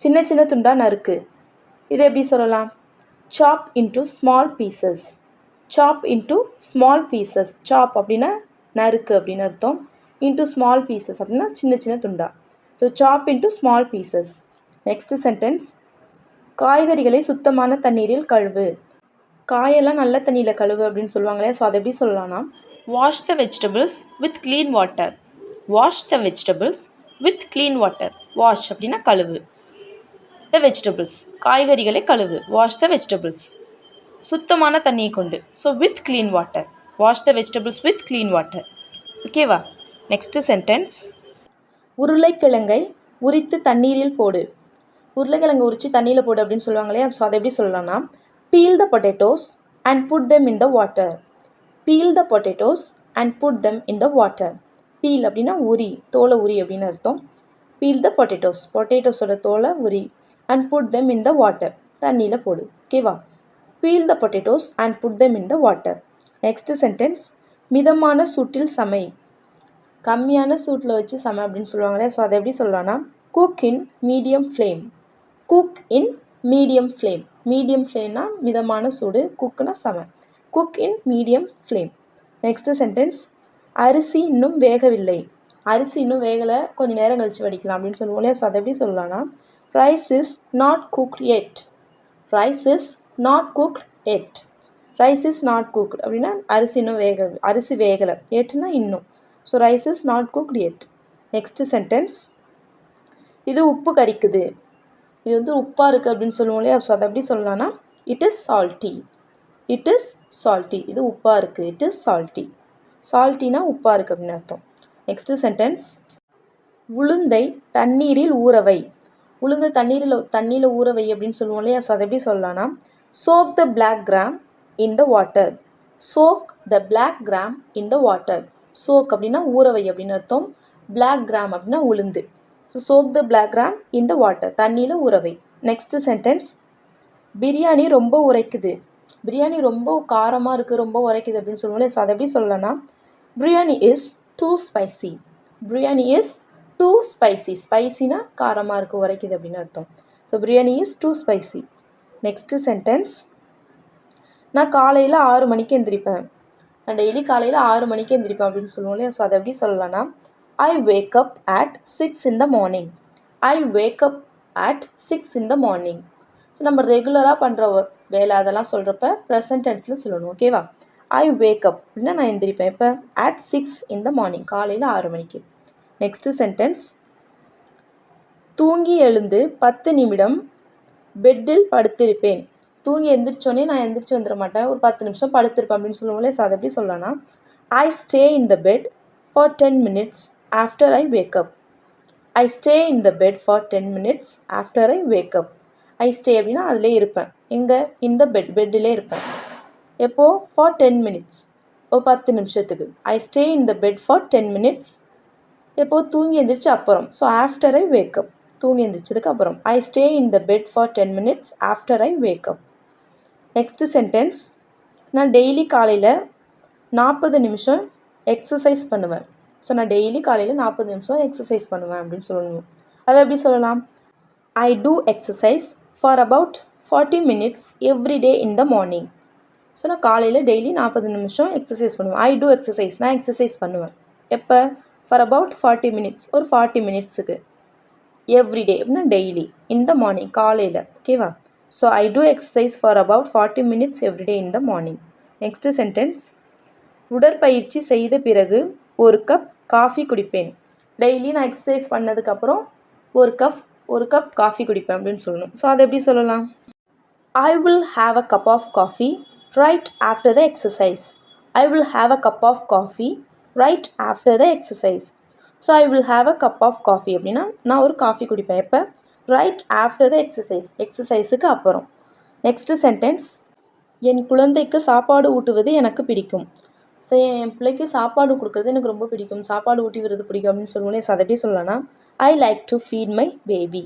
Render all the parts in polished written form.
சின்ன சின்ன துண்டாக நறுக்கு. இது எப்படி சொல்லலாம்? சாப் இன்டு ஸ்மால் பீசஸ். சாப் இன்டு ஸ்மால் பீசஸ். சாப் அப்படின்னா நறுக்கு அப்படின்னு அர்த்தம். இன்டு ஸ்மால் பீசஸ் அப்படின்னா சின்ன சின்ன துண்டா. ஸோ சாப் into small pieces. Next sentence, காய்கறிகளை சுத்தமான தண்ணீரில் கழுவு. காயெல்லாம் நல்ல தண்ணியில் கழுவு அப்படின்னு சொல்லுவாங்களே. ஸோ அதை எப்படி சொல்லலாம்னா, wash the vegetables with clean water. Wash the vegetables with clean water. Wash அப்படின்னா கழுவு. த வெஜிடபிள்ஸ் காய்கறிகளை கழுவு. வாஷ் த வெஜிடபிள்ஸ் சுத்தமான தண்ணியை கொண்டு. So with clean water. Wash the vegetables with clean water. ஓகேவா? நெக்ஸ்ட்டு சென்டென்ஸ், உருளைக்கிழங்கை உரித்து தண்ணீரில் போடு. உருளைக்கிழங்கு உரித்து தண்ணியில் போடு அப்படின்னு சொல்லுவாங்க இல்லையா. ஸோ அதை எப்படி சொல்லலாம்னா, peel the potatoes and put them in the water. Peel the potatoes and put them in the water. Peel அப்படின்னா உரி, தோலை உரி அப்படின்னு அர்த்தம். Peel the potatoes, பொட்டேட்டோஸோட தோலை உரி. And put them in the water, தண்ணியில் போடு. ஓகேவா? Peel the potatoes and put them in the water. Next sentence, மிதமான சூட்டில் சமை. கம்மியான சூட்டில் வச்சு சமை அப்படின்னு சொல்லுவாங்களே. ஸோ அதை எப்படி சொல்லலாம்னா, cook in medium flame. Cook in medium flame. Medium ஃப்ளேம்னா மிதமான சூடு, குக்குனா சமை. Cook in medium flame. Next sentence, அரிசி இன்னும் வேகவில்லை. அரிசி இன்னும் வேகலை, கொஞ்சம் நேரம் கழித்து வடிக்கலாம் அப்படின்னு சொல்லுவோம் இல்லையா. ஸோ அதை எப்படி சொல்லலாம்னா, rice is not cooked yet. Rice is not cooked yet. Rice is not cooked அப்படின்னா அரிசி இன்னும் அரிசி வேகலை. எட்னா இன்னும். So rice is not cooked yet. Next sentence, இது உப்பு கரிக்குது. இது வந்து உப்பாக இருக்குது அப்படின்னு சொல்லுவோம் இல்லையா. ஸோ அதை எப்படி சொல்லலாம்னா, it is salty. It is salty. இது உப்பாக இருக்குது. It is salty. சால்ட்டினா உப்பாக இருக்குது அப்படின்னு அர்த்தம். நெக்ஸ்ட்டு சென்டென்ஸ், உளுந்தை தண்ணீரில் ஊறவை. உளுந்தை தண்ணியில் ஊறவை அப்படின்னு சொல்லுவோம் இல்லையா. ஸோ அதை எப்படி சொல்லலாம்னா, soak the black gram in the water. Soak the black gram in the water. Soak அப்படின்னா ஊறவை அப்படின்னு அர்த்தம். பிளாக் கிராம் அப்படின்னா உளுந்து. So soak the black gram in the water, தண்ணியில் ஊறவை. நெக்ஸ்ட்டு சென்டென்ஸ், பிரியாணி ரொம்ப உரைக்குது. பிரியாணி ரொம்ப காரமாக இருக்குது, ரொம்ப உரைக்குது அப்படின்னு சொல்லுவோம். ஸோ அதை எப்படி சொல்லலாம்னா, biryani is too spicy. Biryani is too spicy. ஸ்பைசினா காரமாக இருக்குது, உரைக்குது அப்படின்னு அர்த்தம். So biryani is too spicy. Next sentence, நான் காலையில் 6 மணிக்கு எந்திரிப்பேன். நான் டெய்லி காலையில் 6 மணிக்கு எந்திரிப்பேன் அப்படின்னு சொல்லுவோம் இல்லையா. ஸோ அதை எப்படி சொல்லலாம்னா, I wake up at 6 in the morning. I wake up at 6 in the morning. So நம்ம ரெகுலராக பண்ணுற வேலை அதெல்லாம் சொல்கிறப்ப ப்ரெசன்ட் டென்ஸில் சொல்லணும். ஓகேவா? ஐ வேக் அப் அப்படின்னா நான் எந்திரிப்பேன். இப்போ at 6 in the morning, காலையில் 6 மணிக்கு. நெக்ஸ்ட்டு சென்டென்ஸ், தூங்கி எழுந்து 10 நிமிடம் பெட்டில் படுத்திருப்பேன். தூங்கி எந்திரிச்சோன்னே நான் எந்திரிச்சு வந்துட மாட்டேன், ஒரு 10 நிமிஷம் படுத்திருப்பேன் அப்படின்னு சொல்லுவோம்ல. ஸோ அதை எப்படி சொல்லலாம்னா, I stay in the bed for 10 minutes after I wake up. I stay in the bed for 10 minutes after I wake up. I stay அப்படின்னா அதிலே இருப்பேன். எங்கே? இந்த பெட்டிலே இருப்பேன். எப்போது? for 10 minutes, ஒரு 10 நிமிஷத்துக்கு. I stay in the bed for 10 minutes. எப்போது? தூங்கி எந்திரிச்சு அப்புறம். So after I wake up, தூங்கி எந்திரிச்சதுக்கு அப்புறம். I stay in the bed for 10 minutes after I wake up. Next sentence, நான் டெய்லி காலையில் 40 நிமிஷம் எக்ஸசைஸ் பண்ணுவேன். ஸோ நான் டெய்லி காலையில் 40 நிமிஷம் எக்ஸசைஸ் பண்ணுவேன் அப்படின்னு சொல்லணும். அதை எப்படி சொல்லலாம்? I do exercise for about 40 minutes every day in the morning. So நான் காலையில் டெய்லி 40 நிமிஷம் எக்ஸசைஸ் பண்ணுவேன். ஐ டூ எக்ஸசைஸ், நான் எக்ஸசைஸ் பண்ணுவேன். எப்போ? ஃபார் அபவுட் 40 minutes, ஒரு 40 minutesக்கு. எவ்ரி டே அப்படின்னா டெய்லி. இன் த மார்னிங், காலையில். ஓகேவா? So I do exercise for about 40 minutes every day in the morning. Next sentence, உடற்பயிற்சி செய்த பிறகு 1 கப் காஃபி குடிப்பேன். டெய்லி நான் எக்ஸசைஸ் பண்ணதுக்கப்புறம் ஒரு கப் காஃபி குடிப்பேன் அப்படின்னு சொல்லணும். ஸோ அதை எப்படி சொல்லலாம்? I will have a cup of coffee right after the exercise. I will have a cup of coffee right after the exercise. So I will have a cup of coffee அப்படின்னா நான் ஒரு காஃபி குடிப்பேன். எப்போ? Right after the exercise, எக்ஸசைஸுக்கு அப்புறம். Next sentence, என் குழந்தைக்கு சாப்பாடு ஊட்டுவது எனக்கு பிடிக்கும். ஸோ என் பிள்ளைக்கு சாப்பாடு கொடுக்குறது எனக்கு ரொம்ப பிடிக்கும், சாப்பாடு ஊட்டி விடுறது பிடிக்கும் அப்படின்னு சொல்லுவோன்னே. ஸோ அதை எப்படி சொல்லலாம்னா, I like to feed my baby.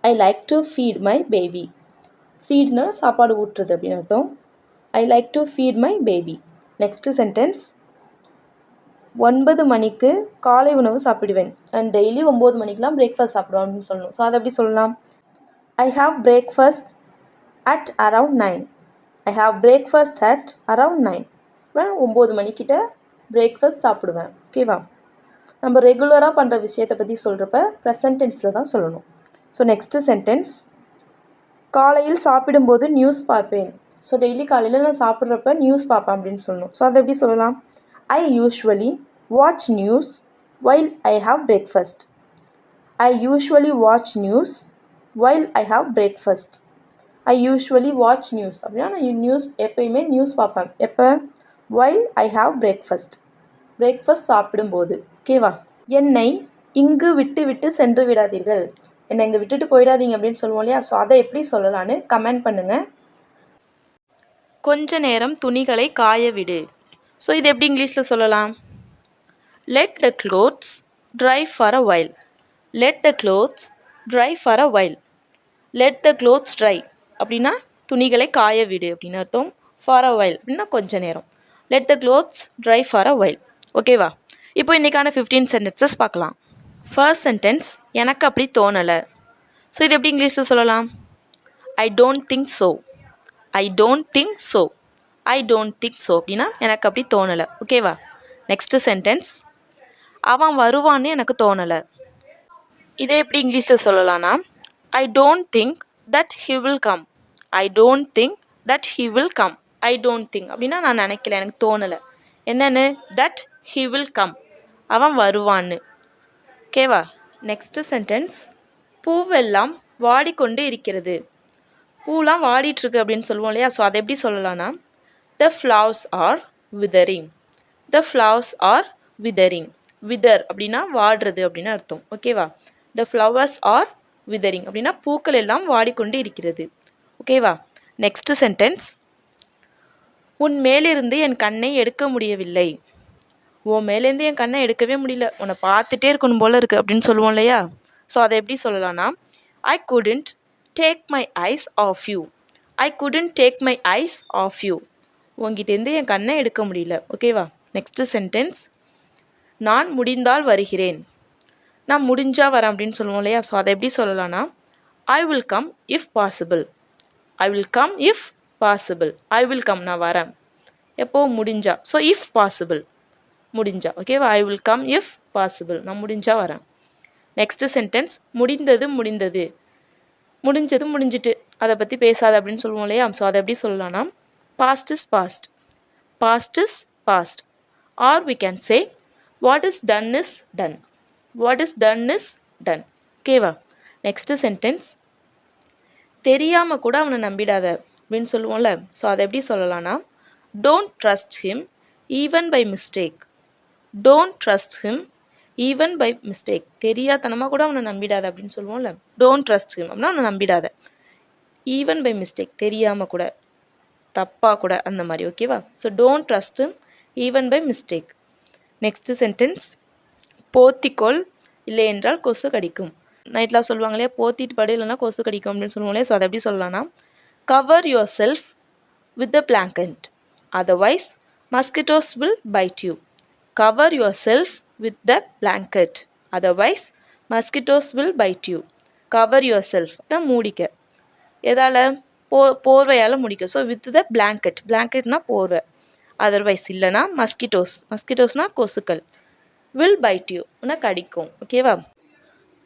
I like to feed my baby. ஃபீட்னா சாப்பாடு ஊட்டுறது அப்படின்னு அர்த்தம். I like to feed my baby. Next sentence, 9 மணிக்கு காலை உணவு சாப்பிடுவேன். அண்ட் டெய்லி 9 மணிக்கெலாம் பிரேக்ஃபாஸ்ட் சாப்பிடுவேன் அப்படின்னு சொல்லணும். ஸோ அதை எப்படி சொல்லலாம்? I have breakfast at around 9. I have breakfast at around 9. 9 மணிக்கிட்ட breakfast சாப்பிடுவேன். ஓகேவா? நம்ம ரெகுலராக பண்ணுற விஷயத்தை பற்றி சொல்கிறப்ப ப்ரெசன்ட் டென்ஸில் தான் சொல்லணும். ஸோ நெக்ஸ்ட்டு சென்டென்ஸ், காலையில் சாப்பிடும்போது நியூஸ் பார்ப்பேன். ஸோ டெய்லி காலையில் நான் சாப்பிட்றப்ப நியூஸ் பார்ப்பேன் அப்படின்னு சொல்லணும். ஸோ அதை எப்படி சொல்லலாம்? ஐ usually watch news while I have breakfast. I usually watch news while I have breakfast. I usually watch news அப்படின்னா நான் நியூஸ் எப்பயுமே நியூஸ் பார்ப்பேன். எப்போ? while I have breakfast. Breakfast சாப்பிடும்போது. ஓகேவா? என்னை இங்கு விட்டு விட்டு சென்று விடாதீர்கள். என்னை இங்கே விட்டுட்டு போயிடாதீங்க அப்படின்னு சொல்லுவோம் இல்லையா? ஸோ அதை எப்படி சொல்லலான்னு கமெண்ட் பண்ணுங்கள். கொஞ்ச நேரம் துணிகளை காய விடு. ஸோ இது எப்படி இங்கிலீஷில் சொல்லலாம்? Let the clothes dry for a while. Let the clothes dry for a while. Let the clothes dry அப்படின்னா துணிகளை காய விடு அப்படின்னு அர்த்தம். For a while அப்படின்னா கொஞ்ச நேரம். Let the clothes dry for a while. ஓகேவா? இப்போ இன்றைக்கான 15 sentences பார்க்கலாம். ஃபர்ஸ்ட் சென்டென்ஸ், எனக்கு அப்படி தோணலை. ஸோ இது எப்படி இங்கிலீஷில் சொல்லலாம்? I don't think so. I don't think so. I don't think so அப்படின்னா எனக்கு அப்படி தோணலை. ஓகேவா? நெக்ஸ்ட்டு சென்டென்ஸ், அவன் வருவான்னு எனக்கு தோணலை. இதே எப்படி இங்கிலீஷில் சொல்லலாம்னா, I don't think that he will come. I don't think that he will come. I don't think அப்படின்னா நான் நினைக்கல, எனக்கு தோணலை. என்னென்னு? தட் ஹி வில் கம், அவன் வருவான்னு. ஓகேவா? நெக்ஸ்ட்டு சென்டென்ஸ், பூவெல்லாம் வாடிக்கொண்டு இருக்கிறது. பூலாம் வாடிட்டுருக்கு அப்படின்னு சொல்லுவோம் இல்லையா? ஸோ அதை எப்படி சொல்லலாம்னா, த ஃப்ளவர்ஸ் ஆர் விதரிங். த ஃப்ளவர்ஸ் ஆர் விதரிங். விதர் அப்படின்னா வாடுறது அப்படின்னு அர்த்தம். ஓகேவா? த ஃப்ளவர்ஸ் ஆர் விதரிங் அப்படின்னா பூக்கள் எல்லாம் வாடிக்கொண்டு இருக்கிறது. ஓகேவா? நெக்ஸ்ட் சென்டென்ஸ், உன் மேலிருந்து என் கண்ணை எடுக்க முடியவில்லை. உன் மேலேருந்து என் கண்ணை எடுக்கவே முடியல, உன்னை பார்த்துட்டே இருக்கணும் போல இருக்குது அப்படின்னு சொல்லுவோம் இல்லையா? ஸோ அதை எப்படி சொல்லலாம்னா, I couldn't take my eyes off you. I couldn't take my eyes off you. உங்ககிட்டேருந்து என் கண்ணை எடுக்க முடியல. ஓகேவா? நெக்ஸ்ட்டு சென்டென்ஸ், நான் முடிந்தால் வருகிறேன். நான் முடிஞ்சால் வரேன் அப்படின்னு சொல்லுவோம் இல்லையா? ஸோ அதை எப்படி சொல்லலாம்னா, I will come if possible. I will come if possible. I will come, நான் வரேன். எப்போ? முடிஞ்சா. ஸோ இஃப் பாசிபிள், முடிஞ்சா. ஓகேவா? I will come if possible, நான் முடிஞ்சா வரேன். நெக்ஸ்ட்டு சென்டென்ஸ், முடிந்தது முடிந்தது. முடிஞ்சது முடிஞ்சிட்டு, அதை பற்றி பேசாத அப்படின்னு சொல்லுவோம் இல்லையா? ஸோ அதை எப்படி சொல்லலாம்னா, past is past. Past is past. Or we can say what is done is done. What is done is done. ஓகேவா? நெக்ஸ்ட்டு சென்டென்ஸ், தெரியாமல் கூட அவனை நம்பிடாத அப்படின்னு சொல்லுவோம்ல. ஸோ அதை எப்படி சொல்லலாம்னா, don't trust him even by mistake. Don't trust him even by mistake. தெரியாதனமாக கூட அவனை நம்பிடாத அப்படின்னு சொல்லுவோம்ல. டோன்ட் ட்ரஸ்ட் ஹிம் அப்படின்னா அவனை நம்பிடாத. ஈவன் பை மிஸ்டேக், தெரியாமல் கூட, தப்பாக கூட, அந்த மாதிரி. ஓகேவா? So don't trust him even by mistake. Next sentence, போத்திக்கொள் இல்லை என்றால் கொசு கடிக்கும். நைட்லாம் சொல்லுவாங்க இல்லையா, போத்திட்டு படு இல்லைனா கொசு கடிக்கும் அப்படின்னு சொல்லுவாங்க இல்லையா? ஸோ அதை எப்படி சொல்லலாம்னா, cover your self with the blanket, otherwise mosquitoes will byte you. Cover your self with the blanket, otherwise mosquitoes will byte you. Cover your self அப்படின்னா மூடிக்க. எதால்? போர்வையால் முடிக்க. ஸோ வித் த பிளாங்கெட், பிளாங்கெட்னா போர்வை. அதர்வைஸ் இல்லைனா mosquitoes, மஸ்கிட்டோஸ்னால் கொசுக்கள். Will byte you உன்னை கடிக்கும். ஓகேவா?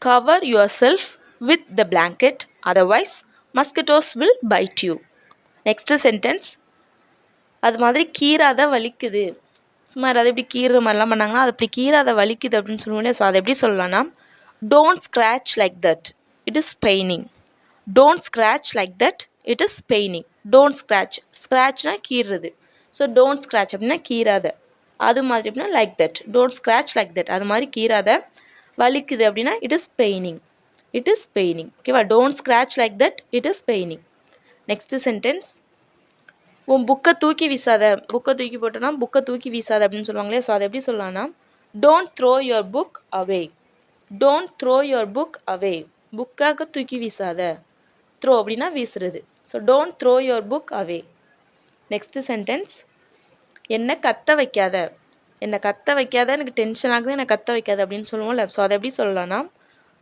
Cover your self with the blanket, otherwise mosquitoes will byte you. Next sentence, அது மாதிரி கீராத வலிக்குது. சும்மா யாராவது எப்படி கீறுற மாதிரிலாம் பண்ணாங்கன்னா, அது அப்படி கீராத வலிக்குது அப்படின்னு சொல்லுவோம். ஸோ அதை எப்படி சொல்லலாம்னா, don't scratch like that, it is paining. Don't scratch like that, it is paining. Don't scratch, ஸ்க்ராச்னா கீறுறது. ஸோ டோன்ட் ஸ்க்ராச் அப்படின்னா கீராத. அது மாதிரி அப்படின்னா like that. Don't scratch like that, அது மாதிரி கீராத. வலிக்குது அப்படின்னா it is paining. It is paining. ஓகேவா? Don't scratch like that, it is paining. Next sentence, உன் புக்கை தூக்கி வீசாத. புக்கை தூக்கி போட்டோன்னா புக்கை தூக்கி வீசாத அப்படின்னு சொல்லுவாங்களே. ஸோ அதை எப்படி சொல்லலாம்னா, don't throw your book away. Don't throw your book away. புக்காக தூக்கி வீசாத. த்ரோ அப்படின்னா வீசுறது. So don't throw your book away. Next sentence, என்னை கத்த வைக்காத. என்னை கத்த வைக்காத, எனக்கு டென்ஷன் ஆகுது, என்னை கத்த வைக்காத அப்படின்னு சொல்லுவோம்ல. ஸோ அதை எப்படி சொல்லலாம்னா,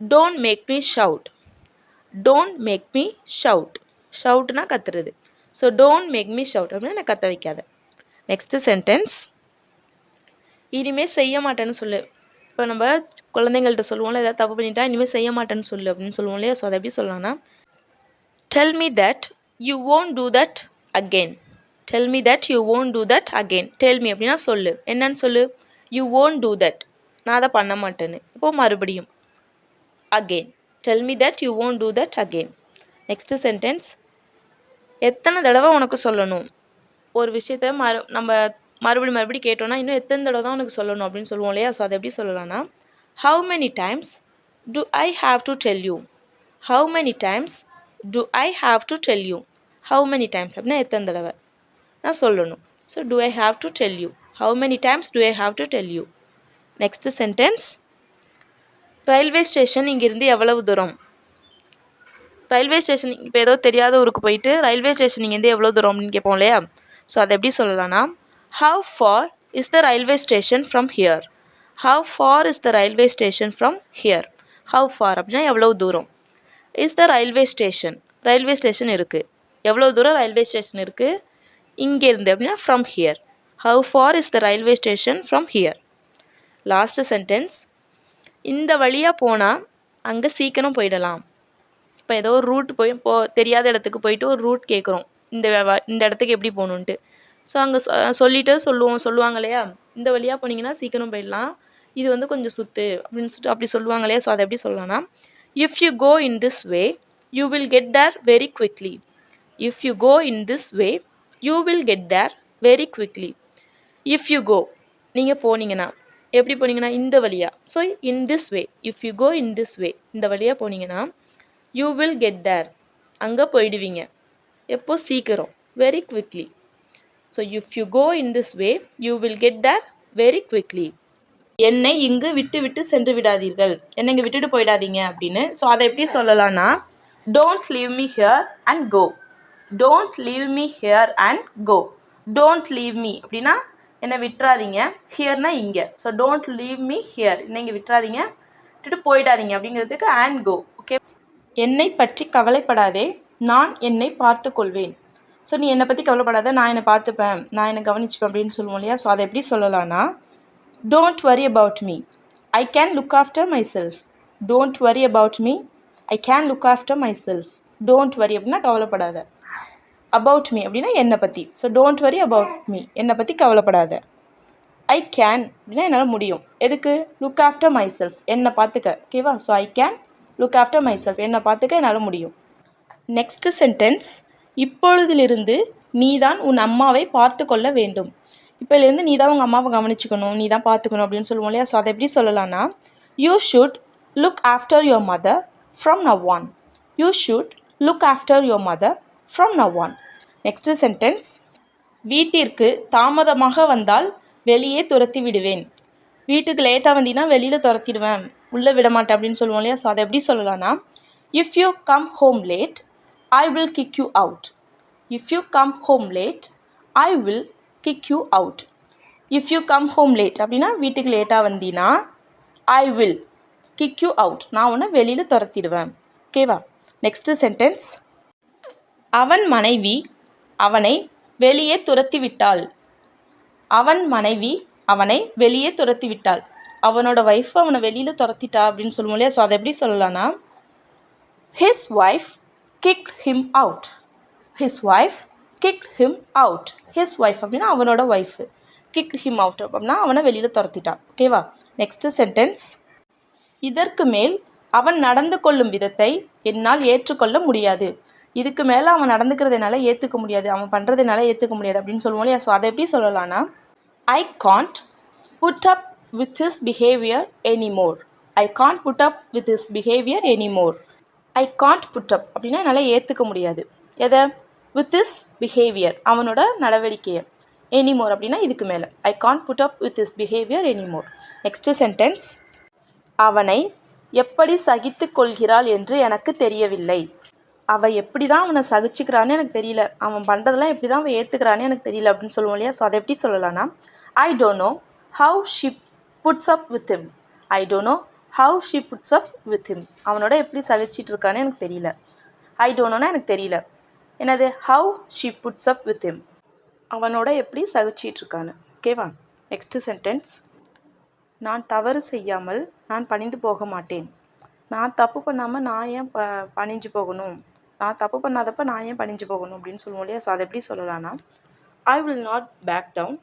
don't make me shout. Don't make me shout. ஷவுட்னா கத்துறது. So don't make me shout அப்படின்னா நான் கத்த வைக்காத. நெக்ஸ்ட்டு சென்டென்ஸ், இனிமேல் செய்ய மாட்டேன்னு சொல்லு. இப்போ நம்ம குழந்தைங்கள்ட்ட சொல்லுவோம்ல, ஏதாவது தப்பு பண்ணிட்டா இனிமேல் செய்ய மாட்டேன்னு சொல்லு அப்படின்னு சொல்லுவோம் இல்லையா? ஸோ அதை எப்படி சொல்லலாம்னா, tell me that you won't do that again. Tell me that you won't do that again. Tell me அப்படின்னா சொல்லு. என்னன்னு சொல்லு? You won't do that. நான் அதை பண்ண மாட்டேன்னு. இப்போது மறுபடியும் again. Tell me that you won't do that again. Next sentence, எத்தனை தடவை உனக்கு சொல்லணும்? ஒரு விஷயத்த நம்ம மறுபடி கேட்டோன்னா இன்னும் எத்தனை தடவை தான் உனக்கு சொல்லணும் அப்படின்னு சொல்லுவோம் இல்லையா? ஸோ அதை எப்படி சொல்லலாம்னா, how many times do I have to tell you? how many times do I have to tell you? how many times அப்படின்னா எத்தனை தடவை நான் சொல்லணும். So do I have to tell you? how many times do I have to tell you? Next sentence, railway station இங்கேருந்து எவ்வளவு தூரம்? Railway station இப்போ ஏதோ தெரியாத ஊருக்கு போயிட்டு ரயில்வே ஸ்டேஷன் இங்கேருந்து எவ்வளோ தூரம் அப்படின்னு கேட்போம் இல்லையா? ஸோ அதை எப்படி சொல்லலாம்னா, how far is the railway station from here? how far is the railway station from here? how far அப்படின்னா எவ்வளோ தூரம். is the railway station, railway station இருக்குது, எவ்வளோ தூரம் ரயில்வே ஸ்டேஷன் இருக்குது இங்கேருந்து அப்படின்னா from here. how far is the railway station from here? Last sentence, இந்த வழியாக போனால் அங்கே சீக்கிரம் போயிடலாம். இப்போ ஏதோ ஒரு ரூட் தெரியாத இடத்துக்கு போயிட்டு ஒரு ரூட் கேட்குறோம், இந்த இடத்துக்கு எப்படி போகணுன்ட்டு. ஸோ அங்கே சொல்லுவாங்க இல்லையா, இந்த வழியாக போனீங்கன்னா சீக்கிரம் போயிடலாம், இது வந்து கொஞ்சம் சுற்று அப்படின்னு சொல்லிட்டு அப்படி சொல்லுவாங்க இல்லையா? ஸோ அதை எப்படி சொல்லலாம்னா, if you go in this way you will get there very quickly. If you go in this way you will get there very quickly. If you go நீங்கள் போனீங்கன்னா, எப்படி போனீங்கன்னா இந்த வழியாக. So in this way, if you go in this way, இந்த வழியாக போனீங்கன்னா you will get தேர், அங்கே போயிடுவீங்க. எப்போ? சீக்கிரம், very quickly. So if you go in this way you will get there very quickly. என்னை இங்கு விட்டு சென்று விடாதீர்கள், என்னை இங்கே விட்டுட்டு போயிடாதீங்க அப்படின்னு. ஸோ அதை எப்படி சொல்லலாம்னா, don't leave me here and go. Don't leave me here and go. Don't leave me அப்படின்னா என்னை விட்டுறாதீங்க, ஹியர்னா இங்கே. So don't leave me here, என்னை இங்கே விட்டுறாதீங்க, விட்டுட்டு போயிடாதீங்க அப்படிங்கிறதுக்கு அண்ட் கோ. ஓகே, என்னை பற்றி கவலைப்படாதே, நான் என்னை பார்த்து கொள்வேன். ஸோ நீ என்னை பற்றி கவலைப்படாத, நான் என்னை பார்த்துப்பேன், நான் என்னை கவனிச்சுப்பேன் அப்படின்னு சொல்லுவோம் இல்லையா? ஸோ அதை எப்படி சொல்லலாம்னா, don't worry about me, I can look after my self. Don't worry about me, I can look after my self. Don't worry அப்படின்னா கவலைப்படாத, அபவுட் மீ அப்படின்னா என்னை பற்றி. So don't worry about me, என்னை பற்றி கவலைப்படாத. ஐ கேன் அப்படின்னா என்னால் முடியும், எதுக்கு? லுக் ஆஃப்டர் மை செல்ஃப், என்னை பார்த்துக்க. ஓகேவா? So I can look after my self, என்னை பார்த்துக்க என்னால் முடியும். நெக்ஸ்ட் சென்டென்ஸ், இப்பொழுதிலிருந்து நீ தான் உன் அம்மாவை பார்த்து கொள்ள வேண்டும். இப்போலேருந்து நீ தான் உங்கள் அம்மாவை கவனிச்சுக்கணும், நீ தான் பார்த்துக்கணும் அப்படின்னு சொல்லுவோம் இல்லையா? ஸோ அதை எப்படி சொல்லலாம்னா, you should look after your mother from now on. You should look after your mother from now on. Next sentence, வீட்டிற்கு தாமதமாக வந்தால் வெளியே துரத்தி விடுவேன். வீட்டுக்கு லேட்டாக வந்தீங்கன்னா வெளியில் துரத்திடுவேன், உள்ளே விட மாட்டேன் அப்படின்னு சொல்லுவோம் இல்லையா? ஸோ அதை எப்படி சொல்லலாம்னா, if you come home late I will kick you out. If you come home late, I will kick you out. If you come home late அப்படின்னா வீட்டுக்கு லேட்டாக வந்தீங்கன்னா I will kick you out, நான் உன்னை வெளியில் துரத்திடுவேன். ஓகேவா? நெக்ஸ்ட்டு சென்டென்ஸ், அவன் மனைவி அவனை வெளியே துரத்தி விட்டாள். அவன் மனைவி அவனை வெளியே துரத்தி விட்டாள். அவனோட ஒய்ஃப் அவனை வெளியில் துரத்திட்டா அப்படின்னு சொல்லுவோம் இல்லையா? ஸோ அதை எப்படி சொல்லலாம்னா, his wife kicked him out. His wife kicked him out. His wife அப்படின்னா அவனோட ஒய்ஃபு, kicked him out அப்படின்னா அவனை வெளியில் துரத்திட்டா. ஓகேவா? நெக்ஸ்ட்டு சென்டென்ஸ், இதற்கு மேல் அவன் நடந்து கொள்ளும் விதத்தை என்னால் ஏற்றுக்கொள்ள முடியாது. இதுக்கு மேலே அவன் நடந்துக்கிறது என்னால் ஏற்றுக்க முடியாது, அவன் பண்ணுறது என்னால் ஏற்றுக்க முடியாது அப்படின்னு சொல்லுவோம் இல்லையா? ஸோ அதை எப்படி சொல்லலாம்னா, I can't put up with his behavior anymore. I can't put up with his behavior anymore. I can't put up அப்படின்னா என்னால் ஏற்றுக்க முடியாது. எதை? with his behavior, அவனோட நடவடிக்கையை. anymore அப்படின்னா இதுக்கு மேலே. I can't put up with his behavior anymore. Next sentence, அவனை எப்படி சகித்து கொள்கிறாள் என்று எனக்கு தெரியவில்லை. அவள் எப்படி தான் அவனை சகிச்சுக்கிறான்னு எனக்கு தெரியல, அவன் பண்ணுறதெல்லாம் எப்படி தான் அவன் ஏற்றுக்கிறான்னு எனக்கு தெரியல அப்படின்னு சொல்லுவோம் இல்லையா? ஸோ அதை எப்படி சொல்லலாம்னா, I don't know how she puts up with him. I don't know how she puts up with him. அவனோட எப்படி சகிச்சிட்டு இருக்கான்னு எனக்கு தெரியல. ஐ டோன்ட் நோனா எனக்கு தெரியல. என்னது how she puts up with him, அவனோட எப்படி சகிச்சிட்டு இருக்கான்னு. ஓகேவா. நெக்ஸ்ட் சென்டென்ஸ், நான் தவறு செய்யாமல் நான் பணிந்து போக மாட்டேன். நான் தப்பு பண்ணாமல் நான் ஏன் பணிஞ்சு போகணும், நான் தப்பு பண்ணாதப்ப நான் ஏன் பணிஞ்சு போகணும் அப்படின்னு சொல்லுவோம் இல்லையா. ஸோ அதை எப்படி சொல்லலாம்னா, I will not back down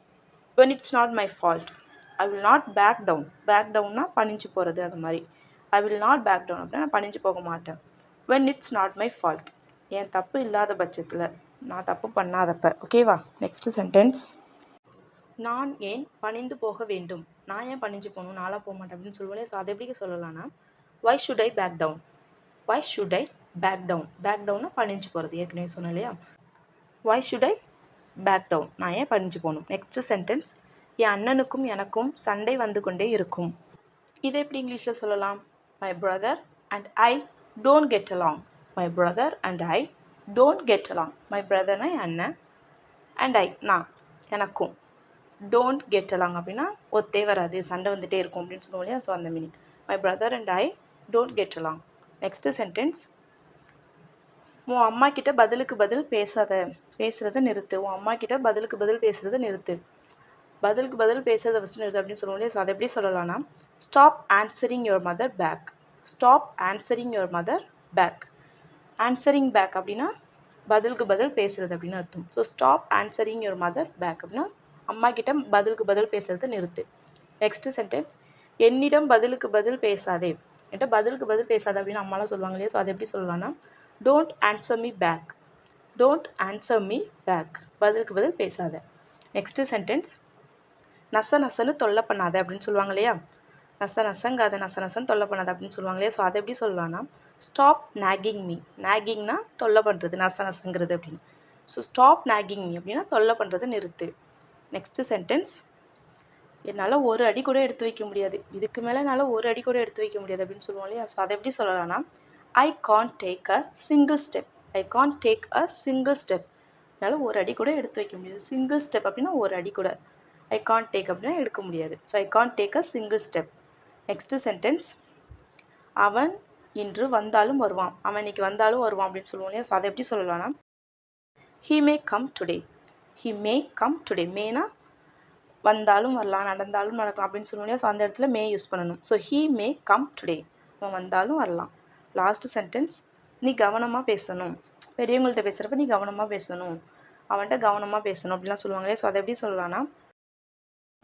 when it's not my fault. I will not back down. Back டவுன்னா பணிஞ்சு போகிறது, அது மாதிரி. I will not back down அப்படின்னா நான் பணிஞ்சு போக மாட்டேன். when it's not my fault, என் தப்பு இல்லாத பட்சத்தில், நான் தப்பு பண்ணாதப்ப. ஓகேவா. நெக்ஸ்ட் சென்டென்ஸ், நான் ஏன் பணிந்து போக வேண்டும், நான் ஏன் பணிஞ்சு போகணும், நாளாக போக மாட்டேன் அப்படின்னு சொல்லுவோம். ஸோ அதை எப்படி சொல்லலாம்னா, why should I back down. why should I back down. Back டவுன்னா பணிஞ்சு போகிறது, ஏற்கனவே சொன்னேன் இல்லையா. why should I back down, நான் ஏன் பணிஞ்சு போகணும். நெக்ஸ்ட் சென்டென்ஸ், என் அண்ணனுக்கும் எனக்கும் சண்டை வந்து கொண்டே இருக்கும். இதை எப்படி இங்கிலீஷில் சொல்லலாம். My brother and I don't get along. My brother and I don't get along. My பிரதர்னா என் அண்ணன், அண்ட் ஐ நான், எனக்கும். டோன்ட் கெட் அலாங் அப்படின்னா ஒத்தே வராது, சண்டை வந்துகிட்டே இருக்கும் அப்படின்னு சொல்லுவோம் இல்லையா. ஸோ அந்த meaning. My brother and I don't get along. Next sentence, உன் அம்மா கிட்ட பதிலுக்கு பதில் பேசுகிறத நிறுத்து. உன் அம்மா கிட்ட பதிலுக்கு பதில் பேசுகிறத நிறுத்து. பதிலுக்கு பதில் பேசுகிறத ஃபஸ்ட்டு நிறுத்து அப்படின்னு சொல்லுவோம் இல்லையா. ஸோ அதை எப்படி சொல்லலாம்னா, stop answering your mother back. Stop answering your mother back. Answering back அப்படின்னா பதிலுக்கு பதில் பேசுகிறது அப்படின்னு அர்த்தம். So stop answering your mother back அப்படின்னா அம்மா கிட்ட பதிலுக்கு பதில் பேசுகிறத நிறுத்து. நெக்ஸ்ட் சென்டென்ஸ், என்னிடம் பதிலுக்கு பதில் பேசாதே. என்கிட்ட பதிலுக்கு பதில் பேசாதே அப்படின்னு அம்மாலாம் சொல்லுவாங்க இல்லையா. ஸோ அதை எப்படி சொல்லலாம்னா, don't answer me back. Don't answer me back, பதிலுக்கு பதில் பேசாத. நெக்ஸ்ட்டு சென்டென்ஸ், நச நசன்னு தொல்லை பண்ணாத அப்படின்னு சொல்லுவாங்க இல்லையா. நசங்காத, நசன்னு தொல்லை பண்ணாத அப்படின்னு சொல்லுவாங்க இல்லையா. ஸோ அதை எப்படி சொல்லலாம்னா, ஸ்டாப் நாகிங் மீ. நாகிங்னா தொல்லை பண்ணுறது, நசங்கிறது அப்படின்னு. ஸோ ஸ்டாப் நாகிங் மீ அப்படின்னா தொல்லை பண்ணுறதை நிறுத்து. நெக்ஸ்ட்டு சென்டென்ஸ், என்னால் ஒரு அடி கூட எடுத்து வைக்க முடியாது, இதுக்கு மேலே என்னால் ஒரு அடி கூட எடுத்து வைக்க முடியாது அப்படின்னு சொல்லுவோம் இல்லையா. ஸோ அதை எப்படி சொல்லலாம்னா, I can't take a single step. I can't take a single step, என்னால் ஒரு அடி கூட எடுத்து வைக்க முடியாது. சிங்கிள் ஸ்டெப் அப்படின்னா ஒரு அடி கூட. ஐ கான்ட் டேக் அப்படின்னா எடுக்க முடியாது. So I can't take a single step. Next sentence, அவன் இன்று வந்தாலும் வருவான். அவன் இன்னைக்கு வந்தாலும் வருவான் அப்படின்னு சொல்லுவோம் இல்லையா. ஸோ அதை எப்படி சொல்லலாம்னா, he may come today. He may come today. மேனா வந்தாலும் வரலாம், நடந்தாலும் நடக்கலாம் அப்படின்னு சொல்லுவோம் இல்லையா. ஸோ அந்த இடத்துல மே யூஸ் பண்ணணும். So he may come today, அவன் வந்தாலும் வரலாம். லாஸ்ட் சென்டென்ஸ், நீ கவனமாக பேசணும். பெரியவங்கள்ட்ட பேசுகிறப்ப நீ கவனமாக பேசணும், அவன்கிட்ட கவனமாக பேசணும் அப்படிலாம் சொல்லுவாங்களே. ஸோ அதை எப்படி சொல்லலாம்னா,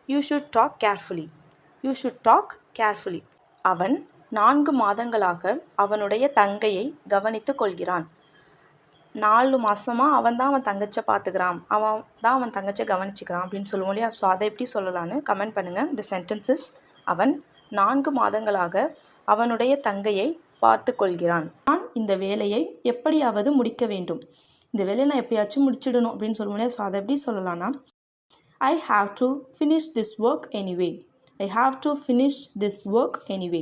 you should talk carefully. You should talk carefully. அவன் 4 மாதங்களாக அவனுடைய தங்கையை கவனித்து கொள்கிறான். 4 மாதமாக அவன் தான் அவன் தங்கச்சை பார்த்துக்கிறான், அவன் தான் அவன் தங்கச்சை கவனிச்சிக்கிறான் அப்படின்னு சொல்லுவோம் இல்லையா. ஸோ அதை எப்படி சொல்லலான்னு கமெண்ட் பண்ணுங்கள். இந்த சென்டென்சஸ், அவன் 4 மாதங்களாக அவனுடைய தங்கையை பார்த்து கொள்கிறான். நான் இந்த வேலையை எப்படியாவது முடிக்க வேண்டும். இந்த வேலையை நான் எப்படியாச்சும் முடிச்சிடணும் அப்படின்னு சொல்லுவோம் இல்லையா. ஸோ அதை எப்படி சொல்லலாம்னா, I have to finish this work anyway. I have to finish this work anyway.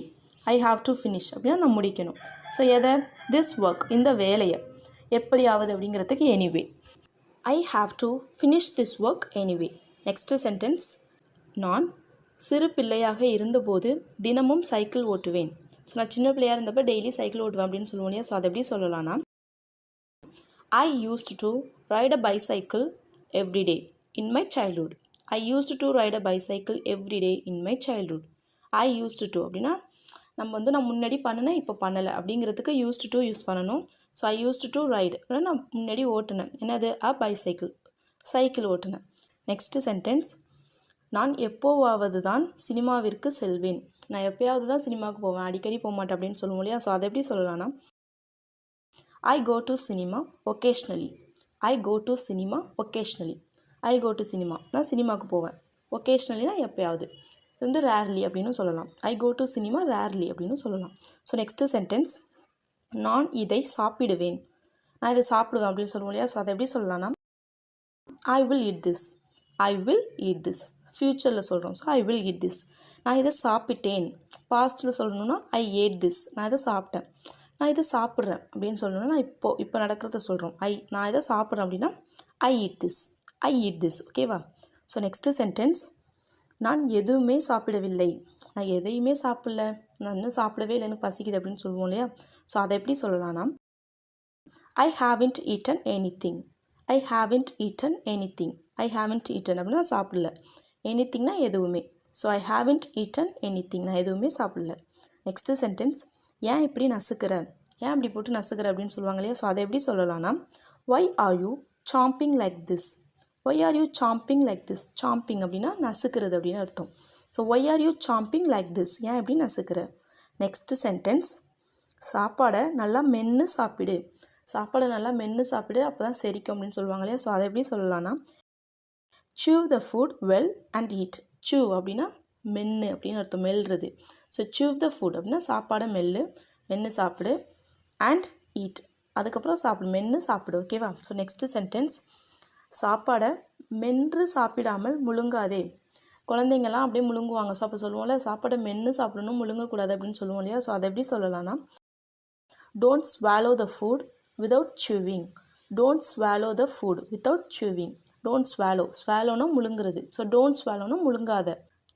I have to finish அப்படின்னா நான் முடிக்கணும். ஸோ எதை, திஸ் ஒர்க், இந்த வேலையை, எப்படியாவது அப்படிங்கிறதுக்கு anyway. I have to finish this work anyway. Next sentence, நான் சிறு பிள்ளையாக இருந்தபோது தினமும் சைக்கிள் ஓட்டுவேன். ஸோ நான் சின்ன பிள்ளையாக இருந்தப்போ டெய்லி சைக்கிள் ஓட்டுவேன் அப்படின்னு சொல்லுவோம் இல்லையா. ஸோ அதை எப்படி சொல்லலாம்னா, I used to ride a bicycle every day in my childhood. I used to ride a bicycle every day in my childhood. I used to அப்படின்னா நம்ம நான் முன்னாடி பண்ணினேன் இப்போ பண்ணலை அப்படிங்கிறதுக்கு யூஸ்ட் டு யூஸ் பண்ணணும். So I used to ride அப்படின்னா நான் முன்னாடி ஓட்டுனேன், என்னது, அ பைசைக்கிள், சைக்கிள் ஓட்டுனேன். நெக்ஸ்ட்டு சென்டென்ஸ், நான் எப்போவாவது தான் சினிமாவிற்கு செல்வேன். நான் எப்போயாவது தான் சினிமாவுக்கு போவேன், அடிக்கடி போக மாட்டேன் அப்படின்னு சொல்லுவோம் இல்லையா. ஸோ அதை எப்படி சொல்லலாம்னா, I go to cinema occasionally. I go to cinema occasionally. I go to cinema, நான் சினிமாவுக்கு போவேன். ஒகேஷ்னலினா எப்போயாவது, இது ரேர்லி அப்படின்னு சொல்லலாம். I go to cinema rarely அப்படின்னு சொல்லலாம். ஸோ நெக்ஸ்ட்டு சென்டென்ஸ், நான் இதை சாப்பிடுவேன். நான் இதை சாப்பிடுவேன் அப்படின்னு சொல்லுவோம் இல்லையா. ஸோ அதை எப்படி சொல்லலாம்னா, I will eat this. I will eat this, ஃப்யூச்சரில் சொல்கிறோம். So I will eat this. நான் இதை சாப்பிட்டேன். பாஸ்ட்டில் சொல்லணும்னா ஐ ஏட் திஸ், நான் இதை சாப்பிட்டேன். நான் இதை சாப்பிட்றேன் அப்படின்னு சொல்லணும்னா நான் இப்போ நடக்கிறத சொல்கிறோம். நான் இதை சாப்பிட்றேன் அப்படின்னா I eat this. I eat this. ஓகேவா. ஸோ நெக்ஸ்ட்டு சென்டென்ஸ், நான் எதுவுமே சாப்பிடவில்லை. நான் எதையுமே சாப்பிடல, நான் இன்னும் சாப்பிடவே இல்லை, எனக்கு பசிக்குது அப்படின்னு சொல்லுவோம் இல்லையா? ஸோ அதை எப்படி சொல்லலாம்னா, ஐ ஹாவன்ட் ஈட்டன் எனிதிங். ஐ ஹாவன்ட் ஈட்டன் எனிதிங். ஐ ஹாவன்ட் ஈட்டன் அப்படின்னா நான் சாப்பிடல. எனிதிங்னா எதுவுமே. So I haven't eaten anything, நான் எதுவுமே சாப்பிடல. நெக்ஸ்ட்டு சென்டென்ஸ், ஏன் இப்படி நசுக்கிற, ஏன் இப்படி போட்டு நசுக்கிற அப்படின்னு சொல்லுவாங்க இல்லையா? ஸோ அதை எப்படி சொல்லலாம்னா, why are you chomping like this. Why are you chomping like this. Chomping அப்படின்னா நசுக்கிறது அப்படின்னு அர்த்தம். So why are you chomping like this, ஏன் எப்படி நசுக்கிற. நெக்ஸ்ட்டு சென்டென்ஸ், சாப்பாடை நல்லா மென்று சாப்பிடு. சாப்பாடை நல்லா மென்று சாப்பிடு, அப்போ தான் செரிக்கும் அப்படின்னு சொல்லுவாங்க இல்லையா? ஸோ அதை எப்படி சொல்லலாம்னா, chew the food well and eat. chew அப்படின்னா மென்று அப்படின்னு அர்த்தம், மெல்றது. ஸோ chew the food அப்படின்னா சாப்பாடை மென்று சாப்பிடு, அண்ட் eat அதுக்கப்புறம் சாப்பிடு, மென்று சாப்பிடு. ஓகேவா? ஸோ நெக்ஸ்ட்டு சென்டென்ஸ், சாப்பாடை மென்று சாப்பிடாமல் முழுங்காதே. குழந்தைங்கள்லாம் அப்படியே முழுங்குவாங்க. ஸோ அப்போ சொல்லுவோம்ல, சாப்பாடை மென்று சாப்பிடணும், முழுங்கக்கூடாது அப்படின்னு சொல்லுவோம் இல்லையா? ஸோ அதை எப்படி சொல்லலாம்னா, don't swallow the food without chewing. Don't swallow the food without chewing. Don't swallowனா முழுங்குறது. ஸோ டோன்ட் swallowனா முழுங்காத.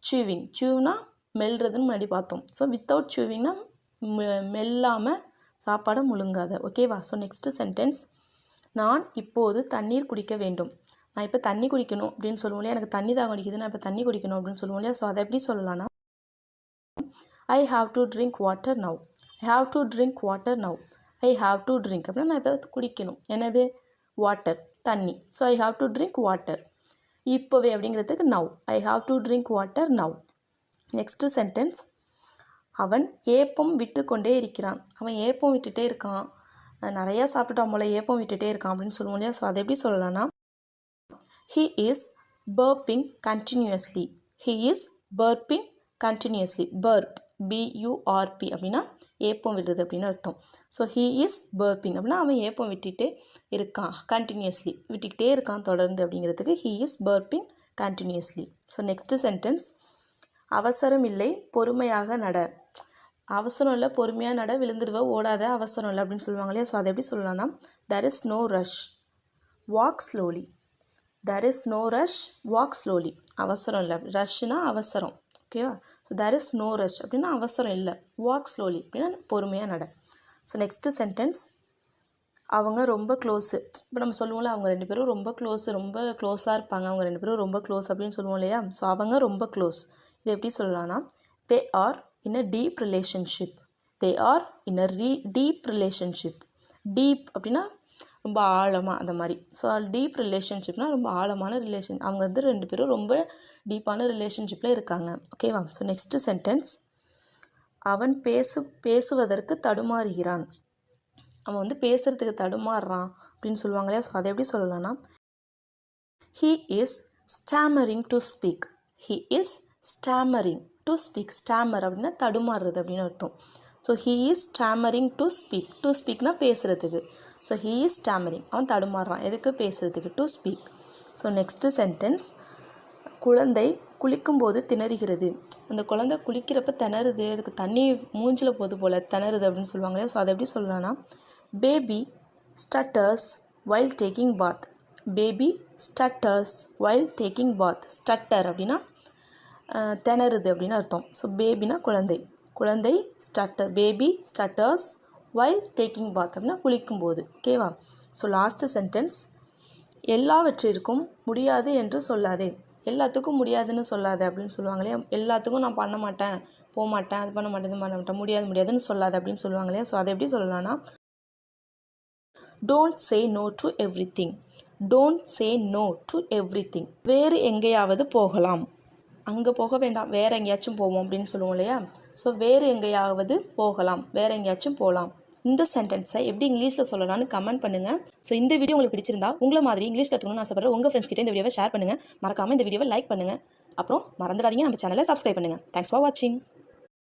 chewing, chewனா மெல்றதுன்னு முன்னாடி பார்த்தோம். ஸோ வித்தவுட் chewingனா மெல்லாமல் சாப்பாடை முழுங்காத. ஓகேவா? ஸோ நெக்ஸ்ட்டு சென்டென்ஸ், நான் இப்போது தண்ணீர் குடிக்க வேண்டும். நான் இப்போ தண்ணி குடிக்கணும் அப்படின்னு சொல்லுவோம் இல்லையா? எனக்கு தண்ணி தாகம் அடிக்குது, நான் இப்போ தண்ணி குடிக்கணும் அப்படின்னு சொல்லுவோம் இல்லையா? ஸோ அதை எப்படி சொல்லலாம்னா, I have to drink water now. I have to drink water now. I have to drink அப்படின்னா நான் இப்போ குடிக்கணும். என்னது? வாட்டர், தண்ணி. So I have to drink water. இப்போவே அப்படிங்கிறதுக்கு now. I have to drink water now. Next sentence, அவன் ஏப்பம் விட்டு கொண்டே இருக்கிறான். அவன் ஏப்பம் விட்டுட்டே இருக்கான், நிறையா சாப்பிட்டான் போல, ஏப்பம் விட்டுட்டே இருக்கான் அப்படின்னு சொல்லுவோம் இல்லையா? ஸோ அதை எப்படி சொல்லலாம்னா, he is burping continuously. he is burping continuously. burp, B-U-R-P அப்படின்னா ஏப்பம் விடுறது அப்படின்னு அர்த்தம். ஸோ he is burping அப்படின்னா அவன் ஏப்பம் விட்டுட்டே இருக்கான், கண்டினியூஸ்லி விட்டுக்கிட்டே இருக்கான் தொடர்ந்து அப்படிங்கிறதுக்கு he is burping continuously. So next sentence, அவசரம் இல்லை, பொறுமையாக நட. அவசரம் இல்லை, பொறுமையாக நட, விழுந்துடுவ, ஓடாத, அவசரம் இல்லை அப்படின்னு சொல்லுவாங்க இல்லையா? ஸோ அதை எப்படி சொல்லலாம்னா, there is no rush, walk slowly. there is no rush, walk slowly. அவசரம் இல்லை, ரஷ்னா அவசரம். ஓகேவா? So there is no rush அப்படின்னா அவசரம் இல்லை, walk slowly அப்படின்னா பொறுமையாக நட. ஸோ நெக்ஸ்ட்டு சென்டென்ஸ், அவங்க ரொம்ப க்ளோஸு. இப்போ நம்ம சொல்லுவோம்ல, அவங்க ரெண்டு பேரும் ரொம்ப க்ளோஸாக இருப்பாங்க, அவங்க ரெண்டு பேரும் ரொம்ப க்ளோஸ் அப்படின்னு சொல்லுவோம் இல்லையா? ஸோ அவங்க ரொம்ப க்ளோஸ். இது எப்படி சொல்லலாம்னா, they are in a deep relationship. They are in a deep relationship. Deep அப்படின்னா ரொம்ப ஆழமாக அந்த மாதிரி. ஸோ டீப் ரிலேஷன்ஷிப்னால் ரொம்ப ஆழமான ரிலேஷன். அவங்க வந்து ரெண்டு பேரும் ரொம்ப டீப்பான ரிலேஷன்ஷிப்பில் இருக்காங்க. ஓகேவா? ஸோ நெக்ஸ்ட்டு சென்டென்ஸ், அவன் பேசுவதற்கு தடுமாறுகிறான். அவன் வந்து பேசுகிறதுக்கு தடுமாறுறான் அப்படின்னு சொல்லுவாங்க இல்லையா? ஸோ அதை எப்படி சொல்லலாம்னா, he is stammering to speak. he is stammering to speak. stammer அப்படின்னா தடுமாறுறது அப்படின்னு அர்த்தம். So he is stammering to speak. to speakனா பேசுகிறதுக்கு. ஸோ he is stammering, அவன் தடுமாறுறான் எதுக்கு? பேசுகிறதுக்கு, to speak. So next sentence, குழந்தை குளிக்கும்போது திணறுகிறது. அந்த குழந்தை குளிக்கிறப்ப திணறுது, அதுக்கு தண்ணி மூஞ்சில் போது போல் திணறுது அப்படின்னு சொல்லுவாங்க இல்லையா? ஸோ அதை எப்படி சொல்லலாம்னா, பேபி ஸ்டட்டர்ஸ் வைல் டேக்கிங் பாத். பேபி ஸ்டட்டர்ஸ் வைல் டேக்கிங் பாத். ஸ்டட்டர் அப்படின்னா திணறுது அப்படின்னு அர்த்தம். ஸோ பேபினா குழந்தை, குழந்தை ஸ்டட்டர், பேபி ஸ்டட்டர்ஸ் வைல் டேக்கிங் பாத் அப்படின்னா குளிக்கும்போது. ஓகேவா? ஸோ லாஸ்ட்டு சென்டென்ஸ், எல்லாவற்றிற்கும் முடியாது என்று சொல்லாதே. எல்லாத்துக்கும் முடியாதுன்னு சொல்லாது அப்படின்னு சொல்லுவாங்க இல்லையா? எல்லாத்துக்கும் நான் பண்ண மாட்டேன், போக மாட்டேன், அது பண்ண மாட்டேன், இது பண்ண மாட்டேன், முடியாதுன்னு சொல்லாது அப்படின்னு சொல்லுவாங்க இல்லையா? ஸோ அதை எப்படி சொல்லலாம்னா, don't say no to everything. Don't say no to everything. வேறு எங்கேயாவது போகலாம், அங்கே போக வேண்டாம், வேறு எங்கேயாச்சும் போவோம் அப்படின்னு சொல்லுவோம் இல்லையா? ஸோ வேறு எங்கேயாவது போகலாம், வேறு எங்கேயாச்சும் போகலாம். இந்த சென்டென்ஸை எப்படி இங்கிலீஷில் சொல்லலாம்னு கமெண்ட் பண்ணுங்கள். ஸோ இந்த வீடியோ உங்களுக்கு பிடிச்சிருந்தா, உங்களை மாதிரி இங்கிலீஷ் கற்றுக்கணும்னு ஆசைப்படுற உங்கள் ஃப்ரெண்ட்ஸ் கிட்டே இந்த வீடியோவை ஷேர் பண்ணுங்கள். மறக்காமல் இந்த வீடியோவை லைக் பண்ணுங்கள். அப்புறம் மறந்துடாதீங்க, நம்ம சேனலை சப்ஸ்கிரைப் பண்ணுங்கள். தேங்க்ஸ் ஃபார் வாட்சிங்.